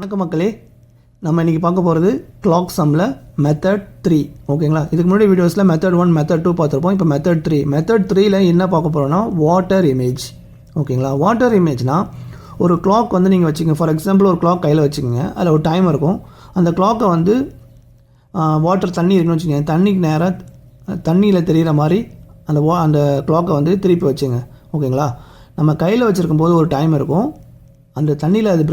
வணக்கம் மக்களே, நம்ம இன்றைக்கி பார்க்க போகிறது கிளாக் சம்மில் மெத்தட் 3. ஓகேங்களா? இதுக்கு முன்னாடி வீடியோஸில் மெத்தட் 1 மெத்தட் 2 பார்த்துருப்போம். இப்போ மெத்தட் 3. மெத்தட் 3ல என்ன பார்க்க போகிறோன்னா வாட்டர் இமேஜ். ஓகேங்களா? வாட்டர் இமேஜ்னால் ஒரு கிளாக் வந்து நீங்கள் வச்சுங்க. ஃபார் எக்ஸாம்பிள் ஒரு கிளாக் கையில் வச்சுக்கோங்க. அதில் ஒரு டைம் இருக்கும். அந்த கிளாக்கை வந்து வாட்டர் தண்ணி இருக்குன்னு வச்சுக்கோங்க. தண்ணிக்கு நேராக தண்ணியில் தெரிகிற மாதிரி அந்த கிளாக்கை வந்து திருப்பி வச்சுங்க. ஓகேங்களா? நம்ம கையில் வச்சுருக்கும் போது ஒரு டைம் இருக்கும். அந்த தண்ணியில் அது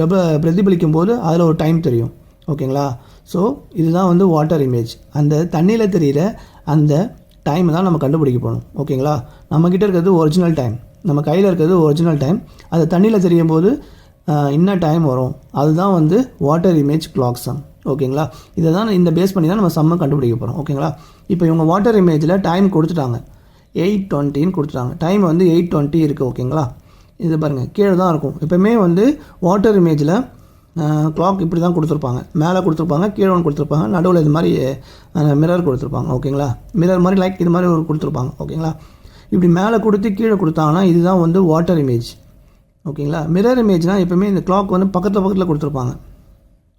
பிரதிபலிக்கும் போது அதில் ஒரு டைம் தெரியும். ஓகேங்களா? ஸோ இதுதான் வந்து வாட்டர் இமேஜ். அந்த தண்ணியில் தெரிகிற அந்த டைம் தான் நம்ம கண்டுபிடிக்க போகணும். ஓகேங்களா? நம்மக்கிட்ட இருக்கிறது ஒரிஜினல் டைம், நம்ம கையில் இருக்கிறது ஒரிஜினல் டைம். அது தண்ணியில் தெரியும் போது என்ன டைம் வரும், அதுதான் வந்து வாட்டர் இமேஜ் கிளாக் சம். ஓகேங்களா? இதை தான் இந்த பேஸ் பண்ணி தான் நம்ம சம்மை கண்டுபிடிக்க போகிறோம். ஓகேங்களா? இப்போ இவங்க வாட்டர் இமேஜில் டைம் கொடுத்துட்டாங்க, 8:20 கொடுத்துட்டாங்க. டைம் வந்து 8:20 இருக்குது. ஓகேங்களா? இது பாருங்கள், கீழே தான் இருக்கும். எப்போயுமே வந்து வாட்டர் இமேஜில் கிளாக் இப்படி தான் கொடுத்துருப்பாங்க. மேலே கொடுத்துருப்பாங்க, கீழே ஒன்று கொடுத்துருப்பாங்க, நடுவில் இது மாதிரி மிரர் கொடுத்துருப்பாங்க. ஓகேங்களா? மிரர் மாதிரி லைக் இது மாதிரி ஒரு கொடுத்துருப்பாங்க. ஓகேங்களா? இப்படி மேலே கொடுத்து கீழே கொடுத்தாங்கன்னா இதுதான் வந்து வாட்டர் இமேஜ். ஓகேங்களா? மிரர் இமேஜ்னால் எப்போயுமே இந்த கிளாக் வந்து பக்கத்தில் கொடுத்துருப்பாங்க.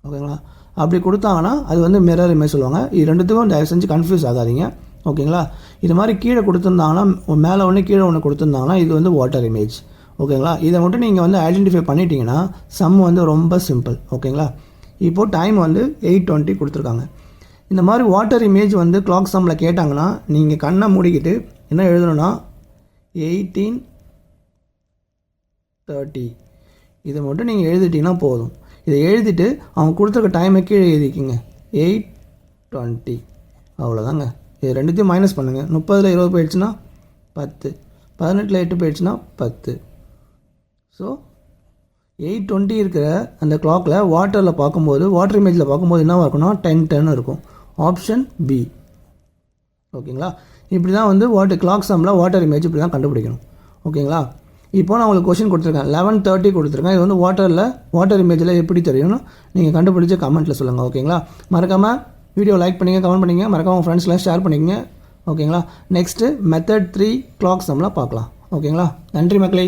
ஓகேங்களா? அப்படி கொடுத்தாங்கன்னா அது வந்து மிரர் இமேஜ் சொல்லுவாங்க. இது ரெண்டுத்துக்கும் தயவு செஞ்சு கன்ஃபியூஸ் ஆகாதீங்க. ஓகேங்களா? இது மாதிரி கீழே கொடுத்துருந்தாங்கன்னா, மேலே ஒன்று கீழே ஒன்று கொடுத்துருந்தாங்கன்னா இது வந்து வாட்டர் இமேஜ். ஓகேங்களா? இதை மட்டும் நீங்கள் வந்து ஐடென்டிஃபை பண்ணிட்டீங்கன்னா சம் வந்து ரொம்ப சிம்பிள். ஓகேங்களா? இப்போது டைம் வந்து 8:20 கொடுத்துருக்காங்க. இந்த மாதிரி வாட்டர் இமேஜ் வந்து கிளாக் சம்மில் கேட்டாங்கன்னா நீங்கள் கண்ணை மூடிக்கிட்டு என்ன எழுதணும்னா 18:30 இதை மட்டும் நீங்கள் எழுதிட்டிங்கன்னா போதும். இதை எழுதிட்டு அவங்க கொடுத்துருக்க டைமை கீழே எழுதிக்கிங்க, 8:20. அவ்வளோதாங்க. இது ரெண்டுத்தையும் மைனஸ் பண்ணுங்கள். 30ல் 20 போயிடுச்சுன்னா 10, 18ல் 8 போயிடுச்சுன்னா 10. ஸோ 8:20 இருக்கிற அந்த கிளாக்கில் வாட்டரில் பார்க்கும்போது, வாட்டர் இமேஜில் பார்க்கும்போது என்ன இருக்குன்னா 10:10 இருக்கும். Option B. ஓகேங்களா? இப்படி தான் வந்து கிளாக் சம்மில் வாட்டர் இமேஜ் இப்படி தான் கண்டுபிடிக்கணும். ஓகேங்களா? இப்போ நான் உங்களுக்கு கொஸ்டின் கொடுத்துருக்கேன், 11:30 கொடுத்துருக்கேன். இது வந்து வாட்டர் இமேஜில் எப்படி தெரியும்னு நீங்கள் கண்டுபிடிச்சி கமெண்ட்டில் சொல்லுங்கள். ஓகேங்களா? மறக்காமல் வீடியோ லைக் பண்ணிங்க, கமெண்ட் பண்ணிங்க, மறக்காமல் உங்கள் ஃப்ரெண்ட்ஸ்லாம் ஷேர் பண்ணிக்கங்க. ஓகேங்களா? நெக்ஸ்ட்டு மெத்தட் 3 கிளாக் சம்மில் பார்க்கலாம். ஓகேங்களா? நன்றி மக்களே.